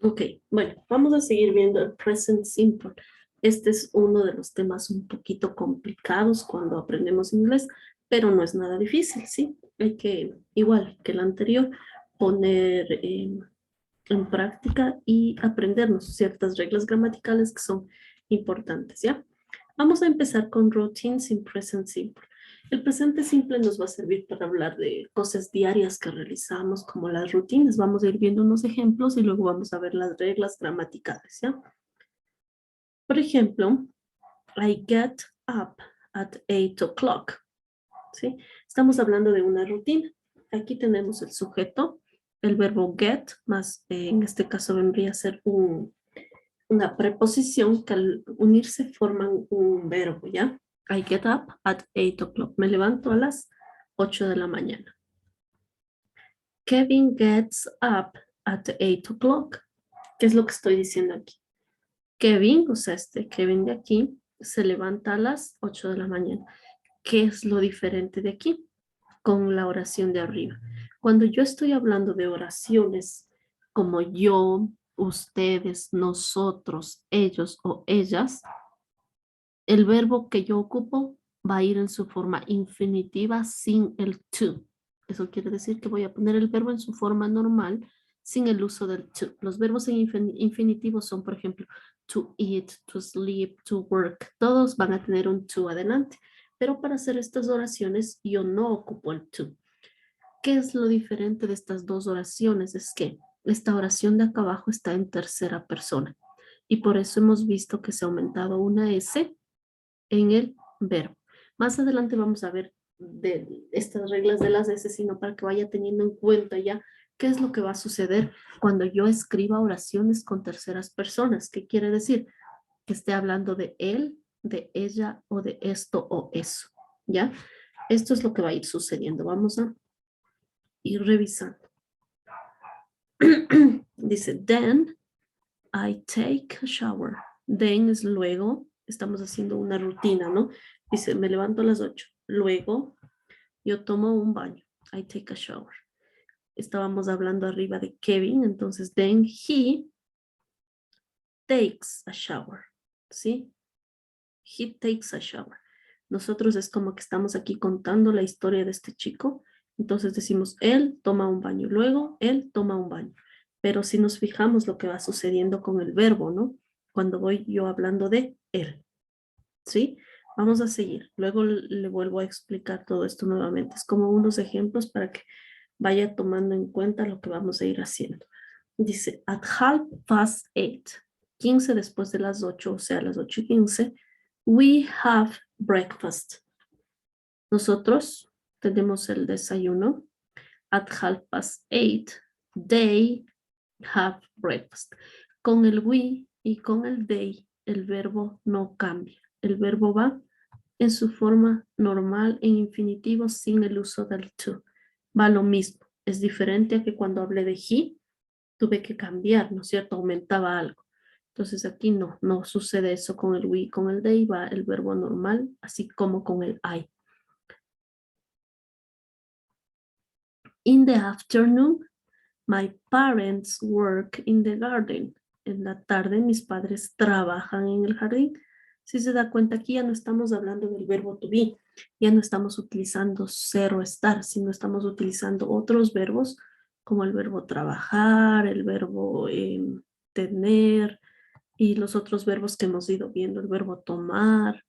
Ok, bueno, vamos a seguir viendo el present simple. Este es uno de los temas un poquito complicados cuando aprendemos inglés, pero no es nada difícil, ¿sí? Hay que, igual que el anterior, poner en práctica y aprendernos ciertas reglas gramaticales que son importantes, ¿ya? Vamos a empezar con routines in present simple. El presente simple nos va a servir para hablar de cosas diarias que realizamos, como las rutinas. Vamos a ir viendo unos ejemplos y luego vamos a ver las reglas gramaticales, ¿ya? Por ejemplo, I get up at 8 o'clock, ¿sí? Estamos hablando de una rutina. Aquí tenemos el sujeto, el verbo get, más en este caso vendría a ser una preposición que al unirse forman un verbo, ¿ya? I get up at 8 o'clock. Me levanto a las 8 de la mañana. Kevin gets up at 8 o'clock. ¿Qué es lo que estoy diciendo aquí? Kevin, o sea, este Kevin de aquí, se levanta a las 8 de la mañana. ¿Qué es lo diferente de aquí? Con la oración de arriba. Cuando yo estoy hablando de oraciones como yo, ustedes, nosotros, ellos o ellas, el verbo que yo ocupo va a ir en su forma infinitiva sin el to. Eso quiere decir que voy a poner el verbo en su forma normal sin el uso del to. Los verbos en infinitivo son, por ejemplo, to eat, to sleep, to work. Todos van a tener un to adelante. Pero para hacer estas oraciones yo no ocupo el to. ¿Qué es lo diferente de estas dos oraciones? Es que esta oración de acá abajo está en tercera persona. Y por eso hemos visto que se ha aumentado una S en el verbo. Más adelante vamos a ver de estas reglas de las S, sino para que vaya teniendo en cuenta ya qué es lo que va a suceder cuando yo escriba oraciones con terceras personas. ¿Qué quiere decir? Que esté hablando de él, de ella o de esto o eso. ¿Ya? Esto es lo que va a ir sucediendo. Vamos a ir revisando. Dice, then I take a shower. Then es luego, estamos haciendo una rutina, ¿no? Dice, me levanto a las 8. Luego, yo tomo un baño. I take a shower. Estábamos hablando arriba de Kevin, entonces, then he takes a shower. ¿Sí? He takes a shower. Nosotros es como que estamos aquí contando la historia de este chico. Entonces decimos, él toma un baño. Luego, él toma un baño. Pero si nos fijamos lo que va sucediendo con el verbo, ¿no? Cuando voy yo hablando de él. ¿Sí? Vamos a seguir. Luego le vuelvo a explicar todo esto nuevamente. Es como unos ejemplos para que vaya tomando en cuenta lo que vamos a ir haciendo. Dice, at 8:30, 15 después de las 8, o sea, las 8:15, we have breakfast. Nosotros tenemos el desayuno. At 8:30, they have breakfast. Con el we y con el they, el verbo no cambia. El verbo va en su forma normal en infinitivo sin el uso del to. Va lo mismo. Es diferente a que cuando hablé de he, tuve que cambiar, ¿no es cierto? Aumentaba algo. Entonces aquí no sucede eso con el we, con el they, va el verbo normal, así como con el I. In the afternoon, my parents work in the garden. En la tarde mis padres trabajan en el jardín. Si se da cuenta aquí ya no estamos hablando del verbo to be, ya no estamos utilizando ser o estar, sino estamos utilizando otros verbos como el verbo trabajar, el verbo tener y los otros verbos que hemos ido viendo, el verbo tomar.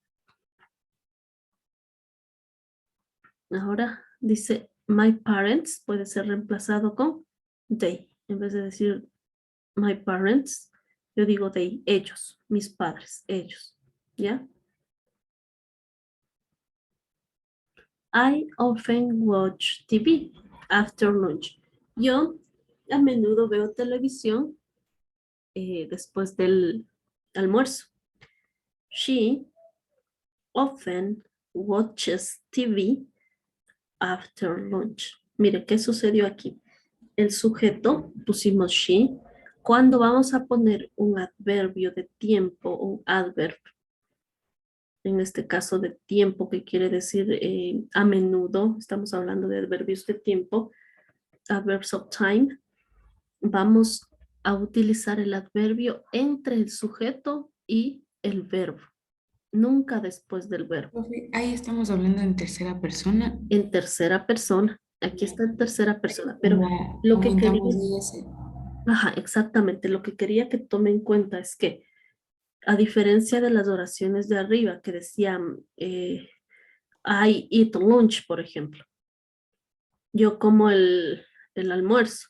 Ahora dice my parents puede ser reemplazado con they. En vez de decir my parents, yo digo they, ellos, mis padres, ellos. ¿Ya? I often watch TV after lunch. Yo a menudo veo televisión después del almuerzo. She often watches TV after lunch. Mire, ¿qué sucedió aquí? El sujeto, pusimos she. Cuando vamos a poner un adverbio de tiempo, un adverb, en este caso de tiempo, que quiere decir a menudo, estamos hablando de adverbios de tiempo, adverbs of time, vamos a utilizar el adverbio entre el sujeto y el verbo, nunca después del verbo. Profe, ahí estamos hablando en tercera persona, En tercera persona, aquí está en tercera persona, pero como lo que quería, aumentamos el ese. ajá, exactamente, lo que quería que tome en cuenta es que a diferencia de las oraciones de arriba que decían I eat lunch, por ejemplo, yo como el almuerzo.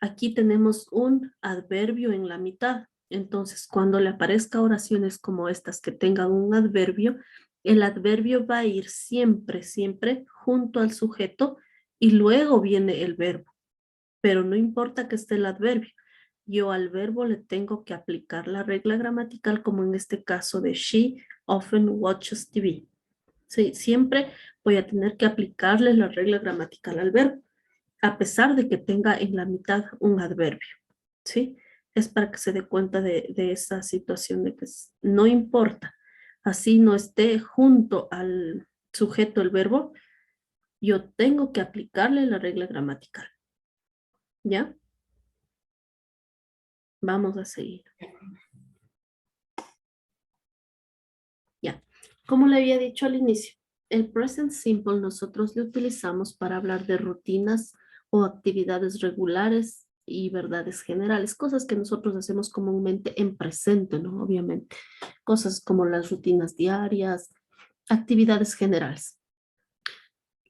Aquí tenemos un adverbio en la mitad. Entonces, cuando le aparezca oraciones como estas que tengan un adverbio, el adverbio va a ir siempre, siempre junto al sujeto y luego viene el verbo. Pero no importa que esté el adverbio. Yo al verbo le tengo que aplicar la regla gramatical como en este caso de she often watches TV. Sí, siempre voy a tener que aplicarle la regla gramatical al verbo a pesar de que tenga en la mitad un adverbio, ¿sí? Es para que se dé cuenta de esa situación de que no importa, así no esté junto al sujeto el verbo, yo tengo que aplicarle la regla gramatical, ¿ya? Vamos a seguir, ¿ya? Como le había dicho al inicio, el present simple nosotros lo utilizamos para hablar de rutinas o actividades regulares y verdades generales, cosas que nosotros hacemos comúnmente en presente, ¿no? Obviamente, cosas como las rutinas diarias, actividades generales.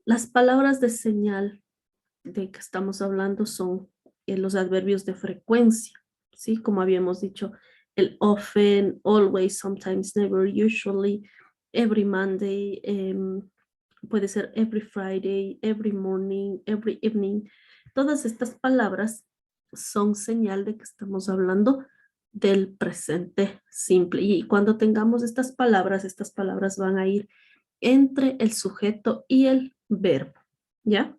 Las palabras de señal de que estamos hablando son los adverbios de frecuencia, ¿sí? Como habíamos dicho, el often, always, sometimes, never, usually, every Monday, puede ser every Friday, every morning, every evening. Todas estas palabras son señal de que estamos hablando del presente simple. Y cuando tengamos estas palabras van a ir entre el sujeto y el verbo, ¿ya?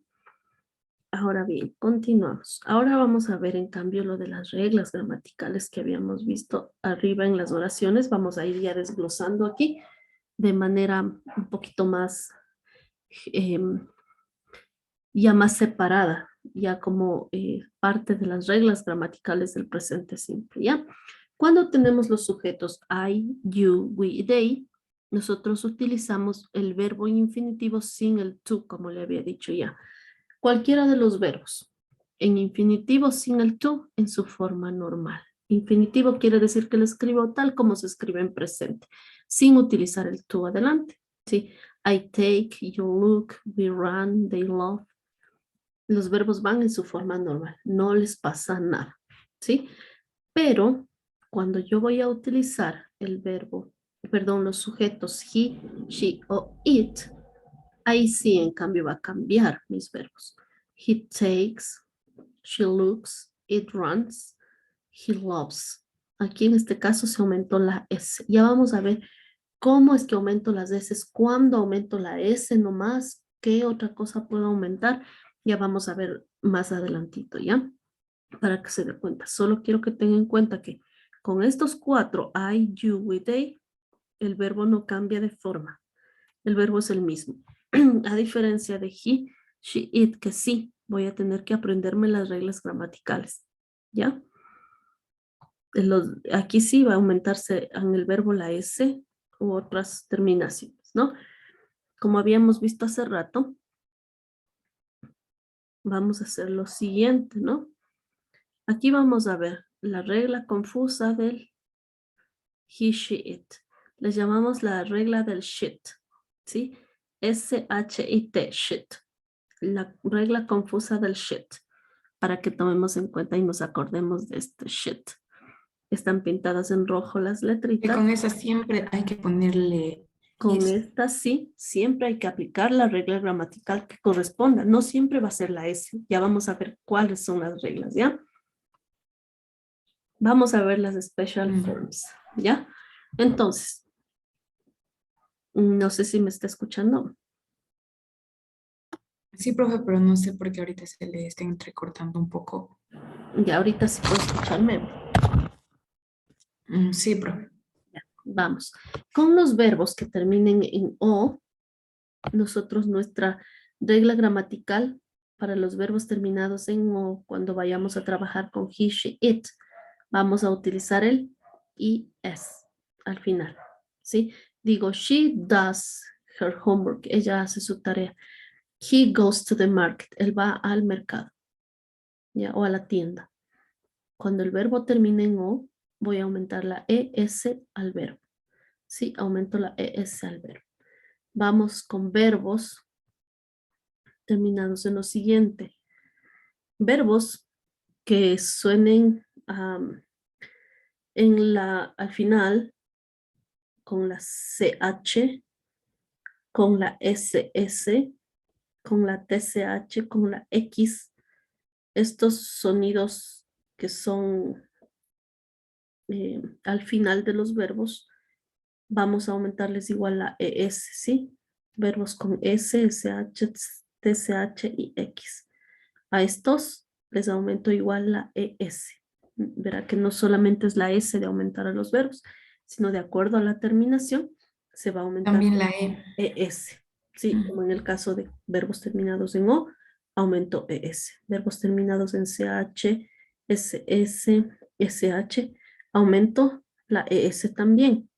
Ahora bien, continuamos. Ahora vamos a ver en cambio lo de las reglas gramaticales que habíamos visto arriba en las oraciones. Vamos a ir ya desglosando aquí de manera un poquito más, eh, ya más separada, ya como parte de las reglas gramaticales del presente simple, ¿ya? Cuando tenemos los sujetos I, you, we y they, nosotros utilizamos el verbo infinitivo sin el to, como le había dicho ya. Cualquiera de los verbos en infinitivo sin el to en su forma normal. Infinitivo quiere decir que lo escribo tal como se escribe en presente, sin utilizar el to adelante. ¿Sí? I take, you look, we run, they love. Los verbos van en su forma normal, no les pasa nada. ¿Sí? Pero cuando yo voy a utilizar el verbo, perdón, los sujetos he, she o it, ahí sí, en cambio, va a cambiar mis verbos. He takes, she looks, it runs, he loves. Aquí en este caso se aumentó la S. Ya vamos a ver cómo es que aumento las S, cuándo aumento la S nomás, qué otra cosa puedo aumentar. Ya vamos a ver más adelantito, ¿ya? Para que se dé cuenta. Solo quiero que tengan en cuenta que con estos cuatro, I, you, we, they, el verbo no cambia de forma. El verbo es el mismo. A diferencia de he, she, it, que sí, voy a tener que aprenderme las reglas gramaticales. ¿Ya? Aquí sí va a aumentarse en el verbo la S u otras terminaciones, ¿no? Como habíamos visto hace rato, vamos a hacer lo siguiente, ¿no? Aquí vamos a ver la regla confusa del he, she, it. Le llamamos la regla del shit, ¿sí? S-H-I-T, shit. La regla confusa del shit, para que tomemos en cuenta y nos acordemos de este shit. Están pintadas en rojo las Que letritas. con esa siempre hay que ponerle Con S. esta sí, siempre hay que aplicar la regla gramatical que corresponda. No siempre va a ser la S. Ya vamos a ver cuáles son las reglas, ¿ya? Vamos a ver las special forms, ¿ya? Entonces, no sé si me está escuchando. Sí, profe, pero no sé por qué ahorita se le está entrecortando un poco. Ya ahorita sí puedo escucharme. Sí, profe. Vamos. Con los verbos que terminen en O, nosotros nuestra regla gramatical para los verbos terminados en O, cuando vayamos a trabajar con he, she, it, Vamos a utilizar el es al final, ¿sí? Digo, she does her homework. Ella hace su tarea. He goes to the market. Él va al mercado, ¿ya? O a la tienda. Cuando el verbo termine en o, voy a aumentar la es al verbo. Sí, aumento la es al verbo. Vamos con verbos terminados en lo siguiente. Verbos que suenen al final con la ch, con la ss, con la tch, con la x. Estos sonidos que son al final de los verbos, vamos a aumentarles igual la es, ¿sí? Verbos con s, sh, tsh y x. A estos les aumento igual la es. Verá que no solamente es la s de aumentar a los verbos, sino de acuerdo a la terminación se va aumentando También la E. es. Sí, Mm. como en el caso de verbos terminados en o, aumento es. Verbos terminados en ch, ss, sh, aumento la es también.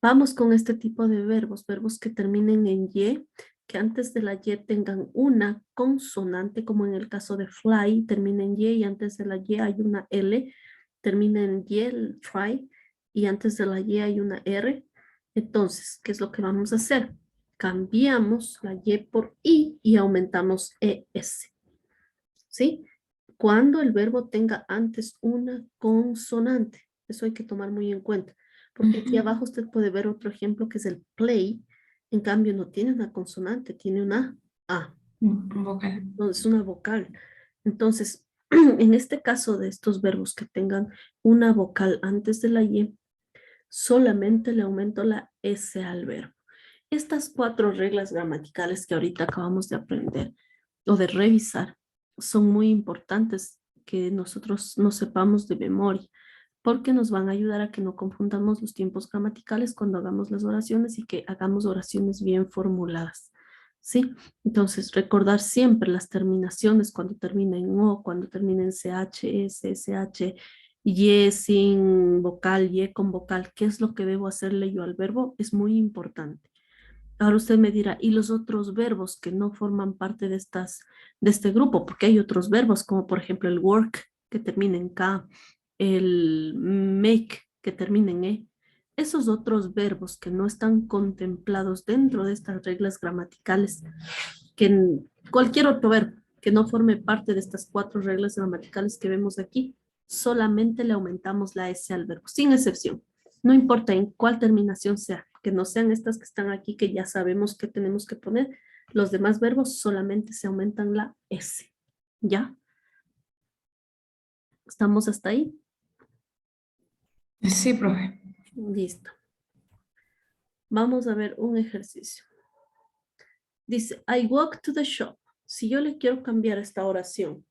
Vamos con este tipo de verbos, verbos que terminen en y, que antes de la y tengan una consonante, como en el caso de fly, termina en y antes de la y hay una L, termina en y, el try, y antes de la y hay una R. Entonces, ¿qué es lo que vamos a hacer? Cambiamos la y por i y aumentamos es, ¿sí? Cuando el verbo tenga antes una consonante, eso hay que tomar muy en cuenta, porque aquí Ujú. abajo usted puede ver otro ejemplo que es el play, en cambio no tiene una consonante, tiene una A, Vocal. no es una vocal. Entonces, en este caso de estos verbos que tengan una vocal antes de la Y, solamente le aumento la S al verbo. Estas 4 reglas gramaticales que ahorita acabamos de aprender o de revisar son muy importantes que nosotros nos sepamos de memoria, porque nos van a ayudar a que no confundamos los tiempos gramaticales cuando hagamos las oraciones y que hagamos oraciones bien formuladas. ¿Sí? Entonces, recordar siempre las terminaciones cuando termina en o, cuando termina en ch, s, sh, y sin vocal, y con vocal, ¿qué es lo que debo hacerle yo al verbo? Es muy importante. Ahora usted me dirá, ¿y los otros verbos que no forman parte de este grupo? Porque hay otros verbos, como por ejemplo el work, que termina en K, el make, que termina en E. Esos otros verbos que no están contemplados dentro de estas reglas gramaticales, que cualquier otro verbo que no forme parte de estas 4 reglas gramaticales que vemos aquí, solamente le aumentamos la S al verbo, sin excepción. No importa en cuál terminación sea, que no sean estas que están aquí, que ya sabemos que tenemos que poner. Los demás verbos solamente se aumentan la S. ¿Ya? ¿Estamos hasta ahí? Sí, profe. Listo. Vamos a ver un ejercicio. Dice, I walk to the shop. Si yo le quiero cambiar esta oración,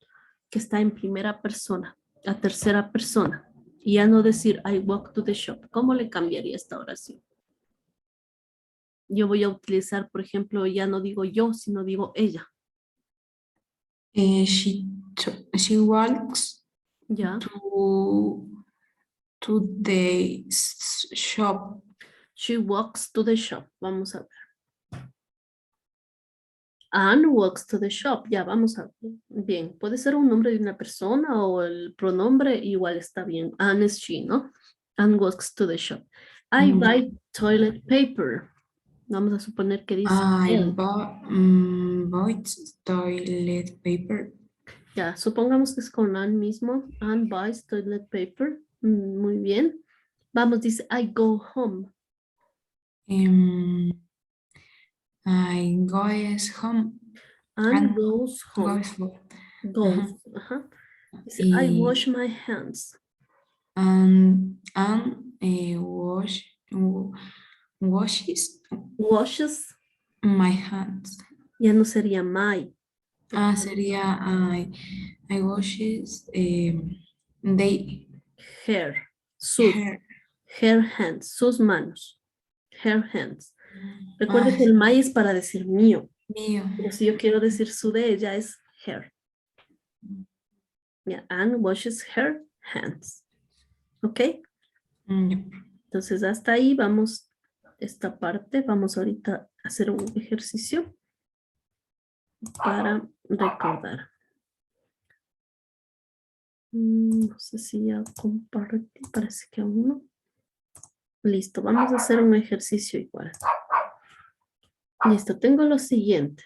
que está en primera persona, a tercera persona, y ya no decir I walk to the shop, ¿cómo le cambiaría esta oración? Yo voy a utilizar, por ejemplo, ya no digo yo, sino digo ella. She walks ¿Ya? to the shop. She walks to the shop. Vamos a ver. Anne walks to the shop. Ya, vamos a ver. Bien, puede ser un nombre de una persona o el pronombre, igual está bien. Anne es she, ¿no? Anne walks to the shop. I Ya. buy toilet paper. Vamos a suponer que dice I él. bought toilet paper. Ya, supongamos que es con Anne mismo. Anne buys toilet paper. Muy bien. Vamos, dice I go home. Um, I goes home. Anne And goes home. goes home. Goes. Ajá. Ajá. Dice I Y wash my hands. washes Washes. my hands. Ya no sería my. Sería I washes they Hair. Sus. her. Her hands. Sus manos. Her hands. Recuerde que Ah, el my es para decir mío. mío. Pero si yo quiero decir su de ella es her. Yeah, Anne washes her hands. ¿Ok? Yep. Entonces hasta ahí vamos esta parte. Vamos ahorita a hacer un ejercicio para recordar. No sé si ya compartí, parece que aún no. Listo, vamos a hacer un ejercicio igual. Listo, tengo lo siguiente.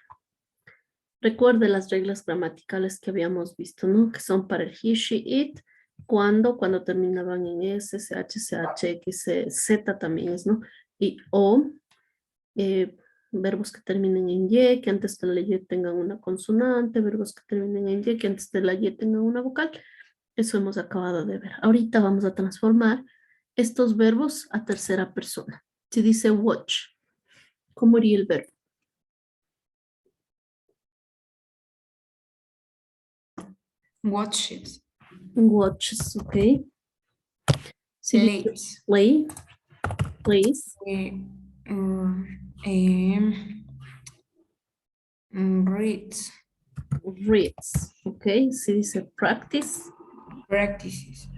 Recuerde las reglas gramaticales que habíamos visto, ¿no? Que son para el he, she, it, cuando terminaban en S, CH, CH, X, Z también es, ¿no? Y O, verbos que terminen en Y, que antes de la Y tengan una consonante, verbos que terminen en Y, que antes de la Y tengan una vocal. Eso hemos acabado de ver. Ahorita vamos a transformar estos verbos a tercera persona. Si dice watch, ¿cómo iría el verbo? Watches. Watches, ok. Si dice Plays. play, plays, Reads. reads, ok. Si dice practice, Practices.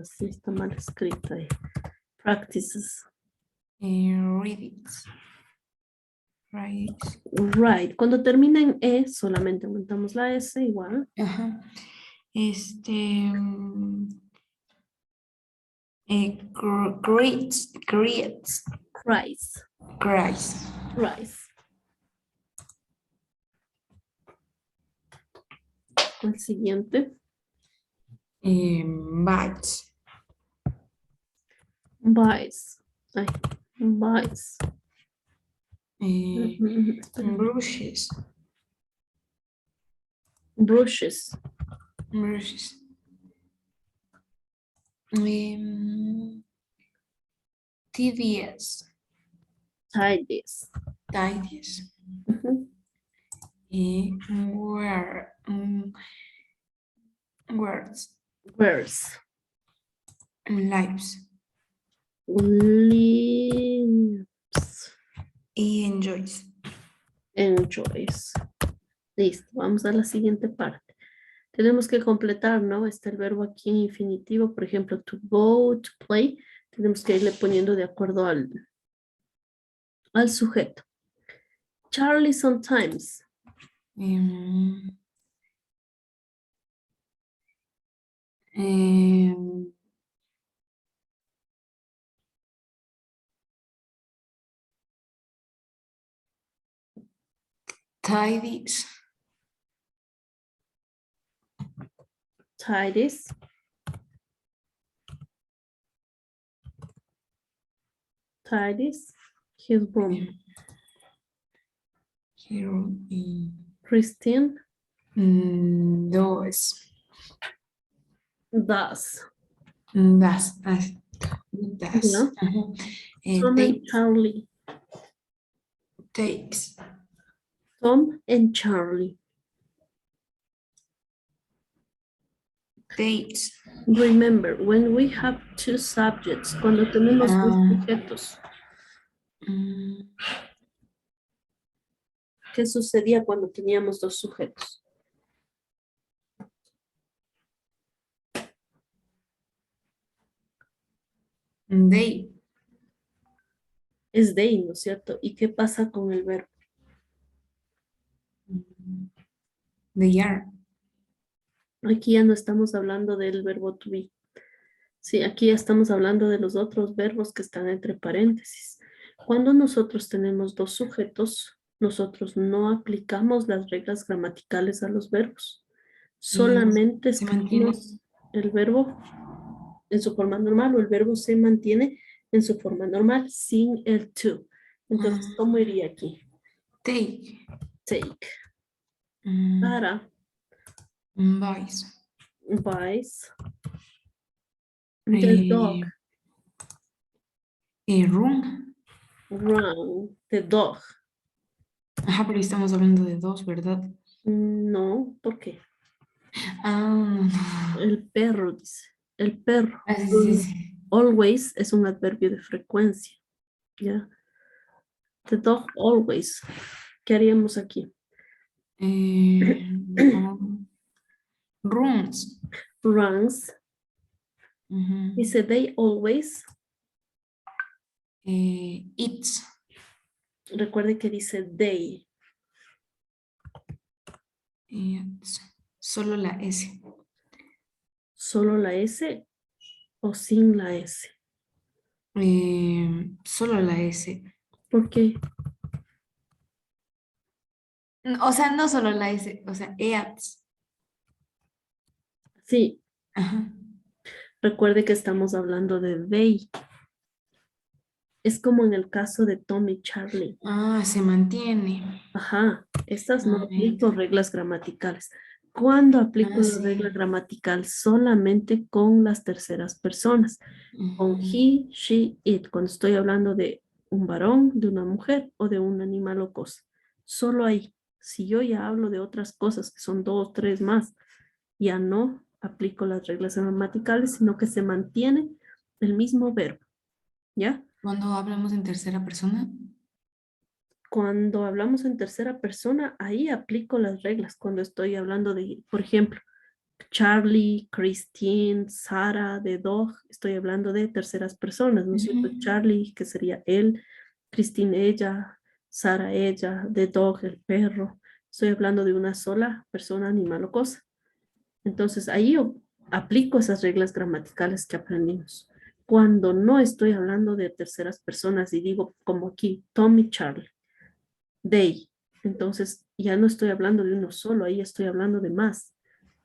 así está mal escrita ahí. Practices, Reads. Right. right. Cuando termina en E, solamente aumentamos la S igual. Ajá. Creates. Cries, Cries. cries. El siguiente, Bites. buys, ay, buys. Espera. Brushes. Brushes, Brushes. TDS. tidies. Tidies. Ujú. Words. Words. Lives. Lives. Y enjoys. Enjoys. Listo, vamos a la siguiente parte. Tenemos que completar, ¿no? Está el verbo aquí en infinitivo, por ejemplo, to go, to play. Tenemos que irle poniendo de acuerdo al sujeto. Charlie sometimes. Tidies. Tidies. Tidies. His room. Hero. Christine Does. does. Das. ¿No? Tom and Takes. Charlie. Takes. Tom and Charlie. Dates. Remember, when we have two subjects, cuando tenemos dos sujetos, ¿qué sucedía cuando teníamos dos sujetos? They. Es they, ¿no es cierto? ¿Y qué pasa con el verbo? They are. Aquí ya no estamos hablando del verbo to be. Sí, aquí ya estamos hablando de los otros verbos que están entre paréntesis. Cuando nosotros tenemos dos sujetos, nosotros no aplicamos las reglas gramaticales a los verbos. Solamente Se mantiene. escribimos el verbo en su forma normal o el verbo se mantiene en su forma normal sin el to. Entonces, ¿cómo iría aquí? Take. Take. Para. Buys. Buys. The dog. Room. Run. The dog. Ajá, pero estamos hablando de dos, ¿verdad? No, ¿por qué? Ah, El perro, dice. El perro. sí, sí. Always es un adverbio de frecuencia. ¿Ya? The dog always. ¿Qué haríamos aquí? Run- runs. Runs. Ujú. Dice they always. Eats. Recuerde que dice they. Eats. Solo la S. Solo la S o sin la S. Solo la S. ¿Por qué? O sea, no solo la S, o sea, eats. Sí, Ajá. recuerde que estamos hablando de they. Es como en el caso de Tom y Charlie. Ah, se mantiene. Ajá, estas no Ah, aplico reglas gramaticales. ¿Cuándo aplico la sí. regla gramatical? Solamente con las terceras personas. Con Ujú, he, she, it. Cuando estoy hablando de un varón, de una mujer o de un animal o cosa. Solo ahí. Si yo ya hablo de otras cosas, que son dos, tres más, ya no aplico las reglas gramaticales, sino que se mantiene el mismo verbo. ¿Ya? cuando hablamos en tercera persona, Cuando hablamos en tercera persona, ahí aplico las reglas. Cuando estoy hablando de, por ejemplo, Charlie, Christine, Sara, de dog, estoy hablando de terceras personas, ¿no es cierto? ujú, Charlie, que sería él, Christine, ella, Sara, ella, de dog, el perro. Estoy hablando de una sola persona, animal o cosa. Entonces ahí yo aplico esas reglas gramaticales que aprendimos. Cuando no estoy hablando de terceras personas y digo como aquí, Tom y Charlie, they, entonces ya no estoy hablando de uno solo, ahí estoy hablando de más.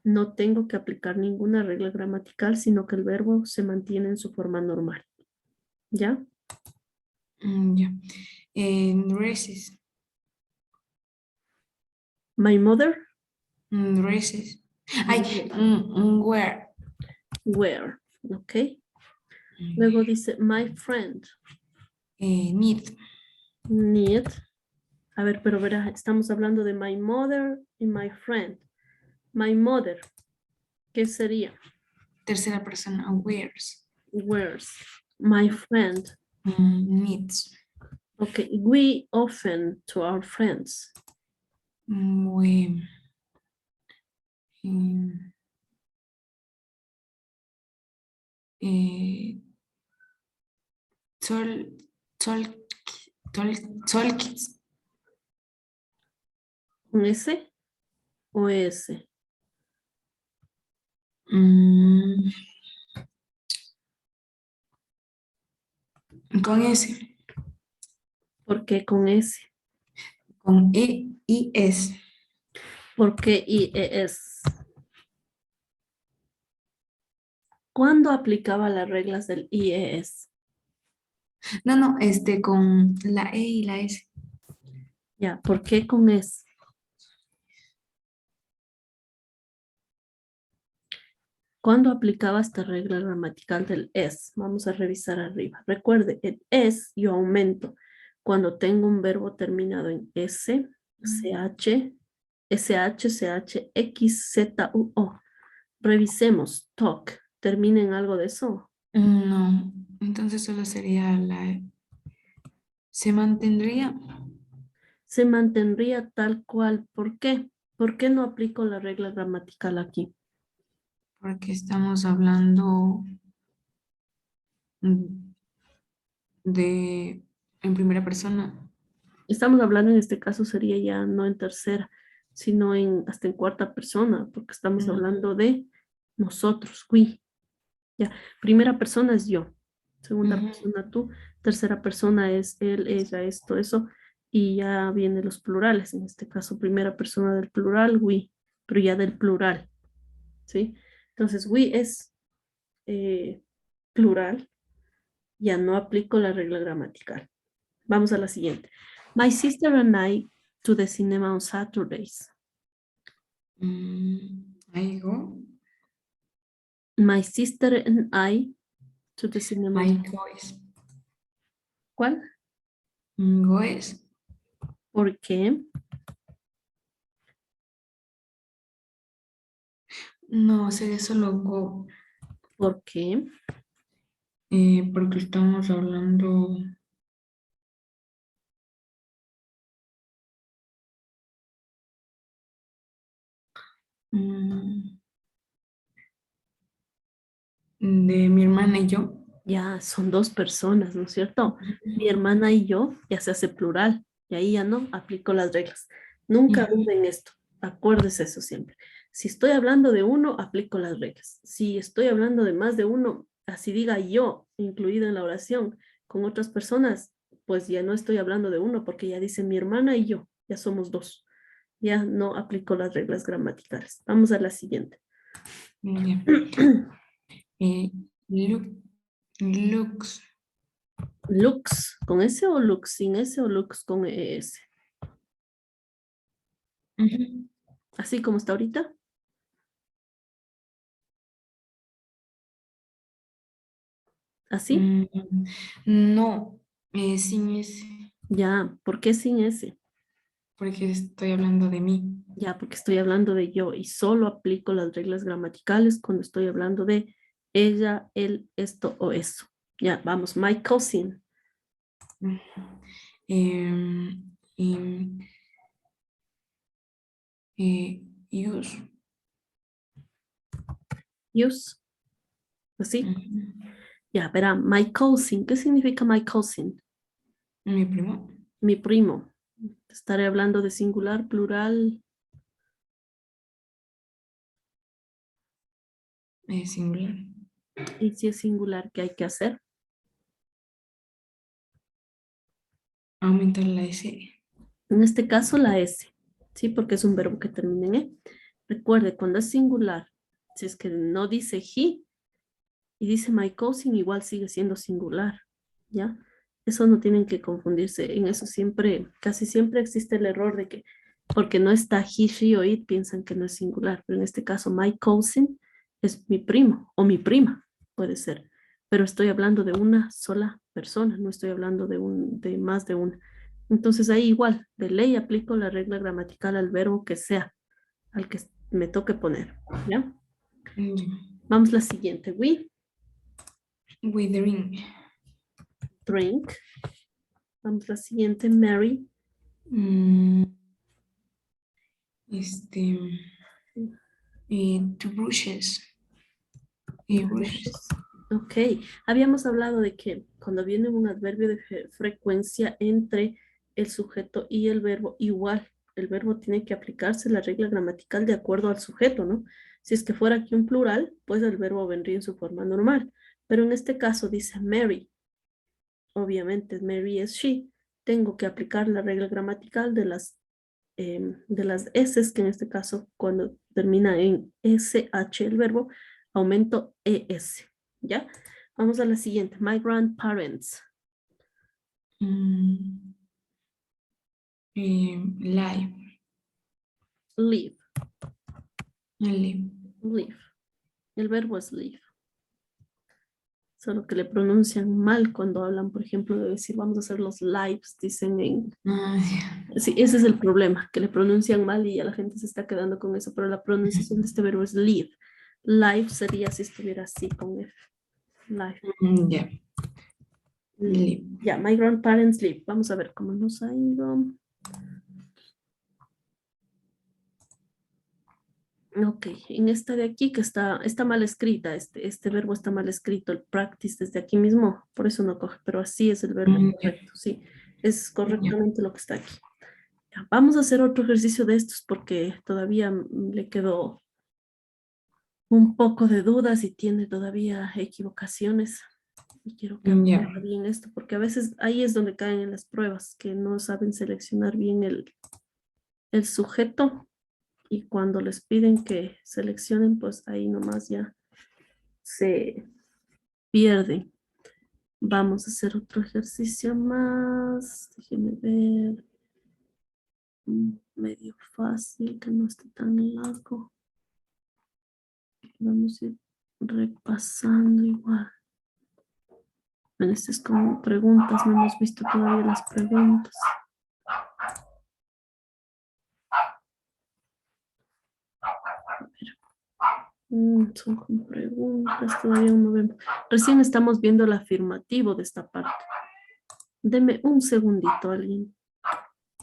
No tengo que aplicar ninguna regla gramatical, sino que el verbo se mantiene en su forma normal. ¿Ya? ya. Races. My mother, Races. Ay, where. where, ¿ok? Luego dice my friend, Need. need. A ver, pero verá, estamos hablando de my mother y my friend. My mother, ¿qué sería? Tercera persona, wears. Where's my friend? Needs. Okay, we often to our friends. We. em, eh, tol, tol, Tolkits. ¿Con S o S? Mm, con S. ¿Por qué con S? Con E y S. ¿Por qué IES? ¿Cuándo aplicaba las reglas del IES? No, no, con la E y la S. Ya, ¿por qué con S? ¿Cuándo aplicaba esta regla gramatical del es? Vamos a revisar arriba. Recuerde, el es yo aumento cuando tengo un verbo terminado en S, CH, SH, CH, X, Z, U, O. Revisemos. Talk. ¿Termina en algo de eso? No, entonces solo sería la E. Se mantendría Se mantendría tal cual. ¿Por qué? ¿Por qué no aplico la regla gramatical aquí? porque estamos hablando mm, de en primera persona. Estamos hablando en este caso sería ya no en tercera, sino en hasta en cuarta persona, porque estamos Ujú, hablando de nosotros, we. Ya, primera persona es yo, segunda ujú. persona tú, tercera persona es él, ella, esto, eso, y ya vienen los plurales, en este caso primera persona del plural, we, pero ya del plural, ¿sí? Entonces, we es eh, plural, ya no aplico la regla gramatical. Vamos a la siguiente. My sister and I to the cinema on Saturdays. Ahí go. My sister and I to the cinema on... Ahí goes. ¿Cuál? Goes. ¿Por qué? No, sería solo go. ¿Por qué? Porque estamos hablando. Mm, de mi hermana y yo. Ya son dos personas, ¿no es cierto? Mi hermana y yo ya se hace plural y ahí ya no aplico las reglas. Nunca Ya. duden esto, acuérdese eso siempre. Si estoy hablando de uno, aplico las reglas. Si estoy hablando de más de uno, así diga yo, incluido en la oración, con otras personas, pues ya no estoy hablando de uno porque ya dice mi hermana y yo, ya somos dos. Ya no aplico las reglas gramaticales. Vamos a la siguiente. Ya. Eh, look, looks. Lux, ¿con S o lux sin S o lux con ES? Ujú. Así como está ahorita. Así. Mm, no, sin ese, Ya, ¿por qué sin S? porque estoy hablando de mí. Ya, porque estoy hablando de yo y solo aplico las reglas gramaticales cuando estoy hablando de ella, él, esto o eso. Ya, vamos, my cousin. Mm. Y, use. Use, así. Ujú. Ya, verá, my cousin. ¿Qué significa my cousin? Mi primo. Mi primo. Estaré hablando de singular, plural. Singular. Y si es singular, ¿qué hay que hacer? Aumentar la S. En este caso, la S. Sí, porque es un verbo que termina en E. Recuerde, cuando es singular, si es que no dice he, y dice my cousin, igual sigue siendo singular, ¿ya? Eso no tienen que confundirse, en eso siempre, casi siempre existe el error de que porque no está he, she o it, piensan que no es singular, pero en este caso my cousin es mi primo o mi prima, puede ser, pero estoy hablando de una sola persona, no estoy hablando de más de una. Entonces ahí igual, de ley aplico la regla gramatical al verbo que sea, al que me toque poner, ¿ya? Ya. Vamos a la siguiente, we Withering. drink. Vamos a la siguiente, Mary. Mm, este. Two brushes. Brushes. Brushes. Ok, habíamos hablado de que cuando viene un adverbio de frecuencia entre el sujeto y el verbo, igual el verbo tiene que aplicarse la regla gramatical de acuerdo al sujeto, ¿no? Si es que fuera aquí un plural, pues el verbo vendría en su forma normal. Pero en este caso dice Mary, obviamente Mary es she. Tengo que aplicar la regla gramatical de las S, que en este caso cuando termina en SH el verbo, aumento ES, ¿ya? Vamos a la siguiente, my grandparents, Mm, live. live, Live. live, el verbo es live, solo que le pronuncian mal cuando hablan, por ejemplo, de decir vamos a hacer los lives, dicen en... Ah, ya. Sí, ese es el problema, que le pronuncian mal y ya la gente se está quedando con eso, pero la pronunciación de este verbo es live. Live sería si estuviera así con F, live. Ya. Live. Live. Ya, my grandparents live. Vamos a ver cómo nos ha ido. Ok, en esta de aquí que está mal escrita, este verbo está mal escrito, el practice desde aquí mismo, por eso no coge, pero así es el verbo Ya. correcto, sí, es Ya. correctamente lo que está aquí. Ya, vamos a hacer otro ejercicio de estos porque todavía le quedó un poco de dudas y tiene todavía equivocaciones. Y quiero que Ya. aprenda bien esto, porque a veces ahí es donde caen en las pruebas, que no saben seleccionar bien el sujeto y cuando les piden que seleccionen, pues ahí nomás ya se pierden. Vamos a hacer otro ejercicio más. Déjenme ver. Medio fácil, que no esté tan largo. Vamos a ir repasando igual. Bueno, este es como preguntas, no hemos visto todavía las preguntas. Son como preguntas, todavía no vemos. Recién estamos viendo el afirmativo de esta parte. Deme un segundito, alguien.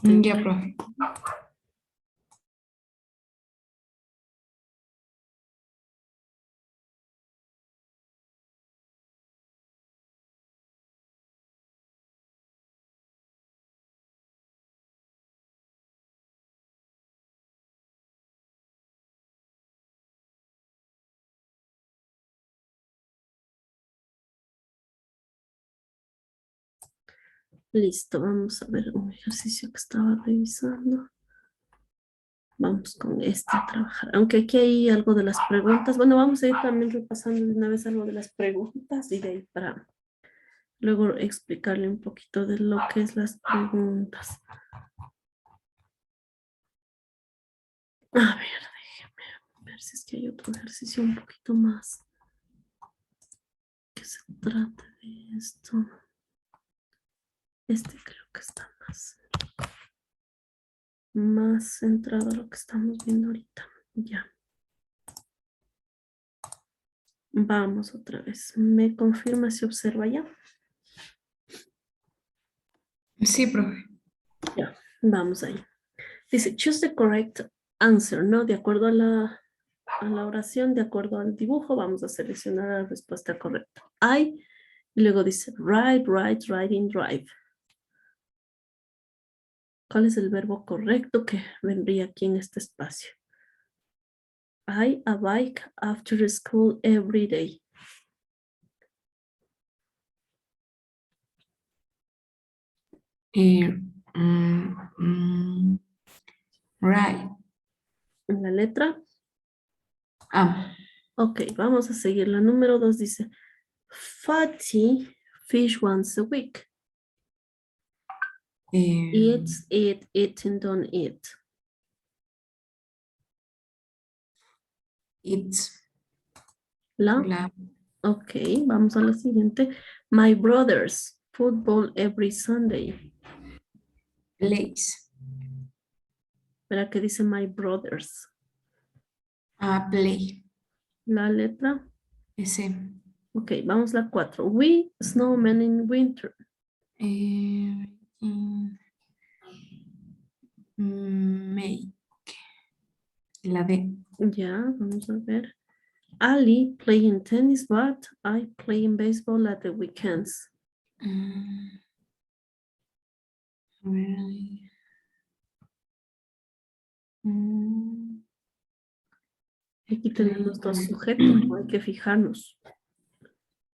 Ya, profe. Listo, vamos a ver un ejercicio que estaba revisando. Vamos con este a trabajar. Aunque aquí hay algo de las preguntas. Bueno, vamos a ir también repasando de una vez algo de las preguntas y de ahí para luego explicarle un poquito de lo que es las preguntas. A ver, déjeme ver si es que hay otro ejercicio un poquito más que se trate de esto. Este creo que está más centrado a lo que estamos viendo ahorita. Ya. Vamos otra vez. ¿Me confirma si observa ya? Sí, profe. Ya, vamos ahí. Dice, choose the correct answer, ¿no? De acuerdo a la oración, de acuerdo al dibujo, vamos a seleccionar la respuesta correcta. I, y luego dice, ride, ride, riding, drive. ¿Cuál es el verbo correcto que vendría aquí en este espacio? I a bike after school every day. Eh, right. En la letra. Ah, Ok, vamos a seguir. La número 2 dice, Fatty fish once a week. Eats, eat, and don't eat. it's La, la ok, vamos a la siguiente. My brothers, football every Sunday. place. ¿Verdad que dice my brothers? Ah, play. La letra. Ese. Ok, vamos a la 4. We snowmen in winter. Make. La D. Ya, vamos a ver. Ali playing tennis, but I playing baseball at the weekends. Mm, a ver ahí. Aquí Play, tenemos a dos ver. sujetos, hay que fijarnos.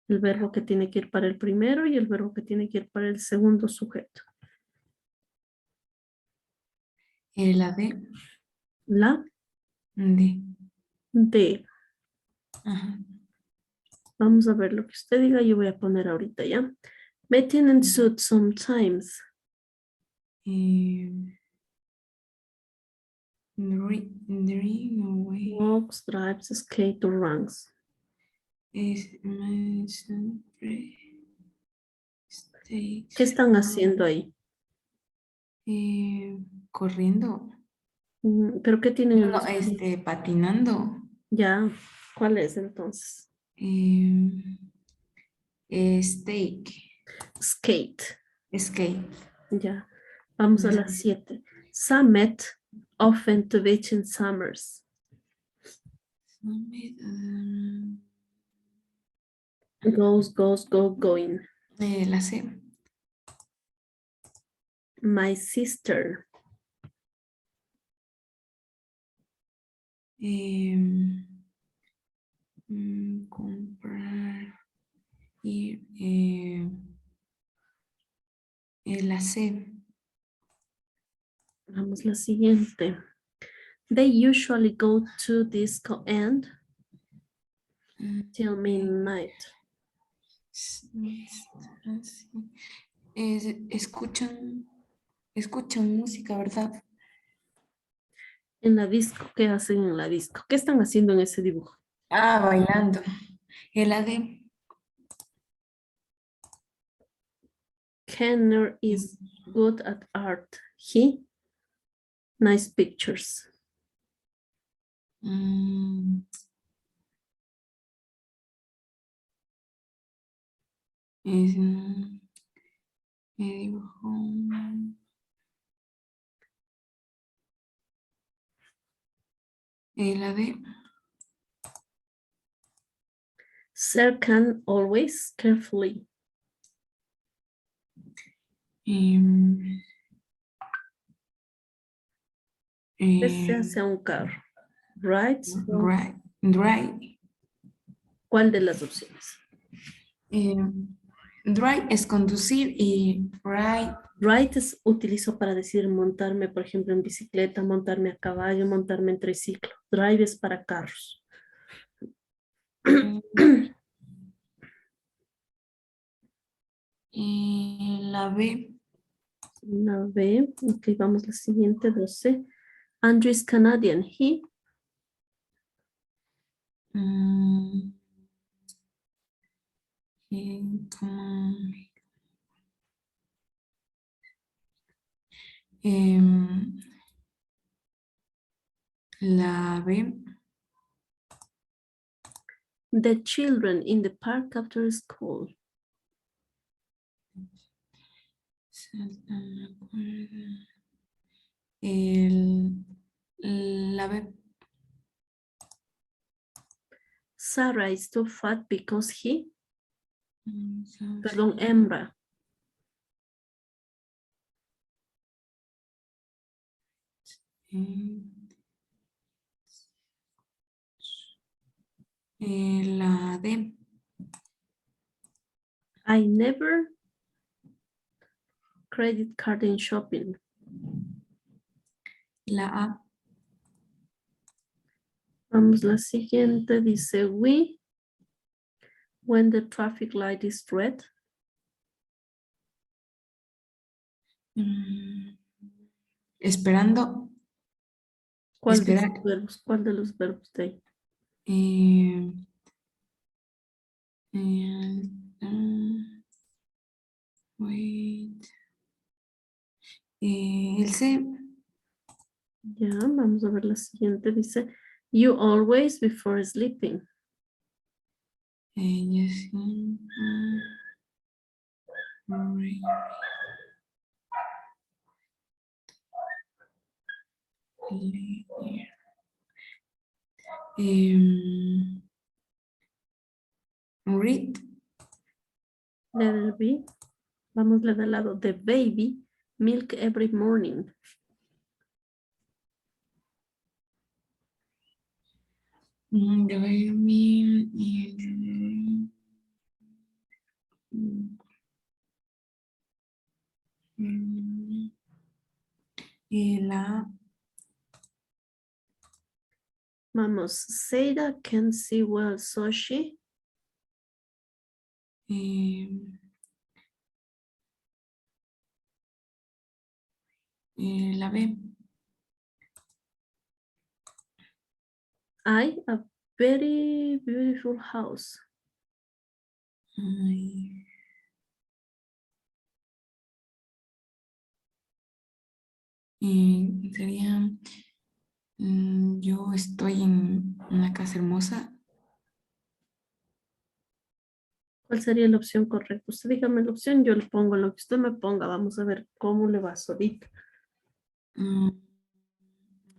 El verbo que tiene que ir para el primero y el verbo que tiene que ir para el segundo sujeto. La D. La D. D. Ajá. Vamos a ver lo que usted diga, yo voy a poner ahorita ya. Betting and suit sometimes. Dream away. Walks, drives, skate or runs. Es siempre ¿Qué stakes. están haciendo ahí? Corriendo. ¿Pero qué tienen No, en no, los pies? patinando. Ya, ¿cuál es entonces? Eh, Steak. Skate. Skate. Ya. Vamos a las 7. Summit, often to beach in summers. Goes, goes, go, going. La C. My sister. Comprar. Y la C. Vamos la siguiente. They usually go to disco and till midnight. Escuchan música, ¿verdad? En la disco, ¿qué hacen en la disco? ¿Qué están haciendo en ese dibujo? Ah, bailando. La D. Kenner is good at art. He, nice pictures. Mm, es, dibujo. La D. Cercan always carefully. em, Este eh, hacia un carro. Right? dry. ¿Cuál de las opciones? Em, Drive es conducir y Ride es utilizo para decir montarme, por ejemplo, en bicicleta, montarme a caballo, montarme en triciclo. Drive es para carros. la B. La B. Ok, vamos a la siguiente, 12. Andrew is Canadian. He. mm, como, em, la B. The children in the park after school. La B. Sarah is too fat because he. Perdón, hembra. La D. I never credit card in shopping. La A. Vamos, la siguiente dice we when the traffic light is red. Esperando. ¿Cuál de Esperar. esos verbos? ¿Cuál de los verbos de ahí? Wait. El C. Ya, vamos a ver la siguiente. Dice you always before sleeping. Yes. Read. Letter B. Vamos a del lado de baby. Milk every morning. The baby la Vamos, Seda can see well, so she. la B. I, a very beautiful house. Ay. Sería yo estoy en una casa hermosa. ¿Cuál sería la opción correcta? Usted dígame la opción, yo le pongo lo que usted me ponga. Vamos a ver cómo le va ahorita. Mm,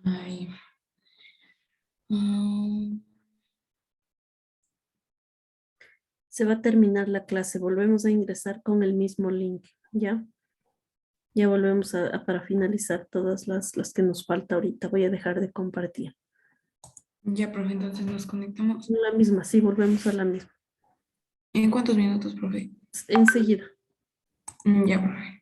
ay. Mm, Se va a terminar la clase. Volvemos a ingresar con el mismo link, ¿ya? Ya volvemos para finalizar todas las que nos falta ahorita. Voy a dejar de compartir. ya, profe, entonces nos conectamos. La misma, sí, volvemos a la misma. ¿En cuántos minutos, profe? Enseguida. Ya, profe.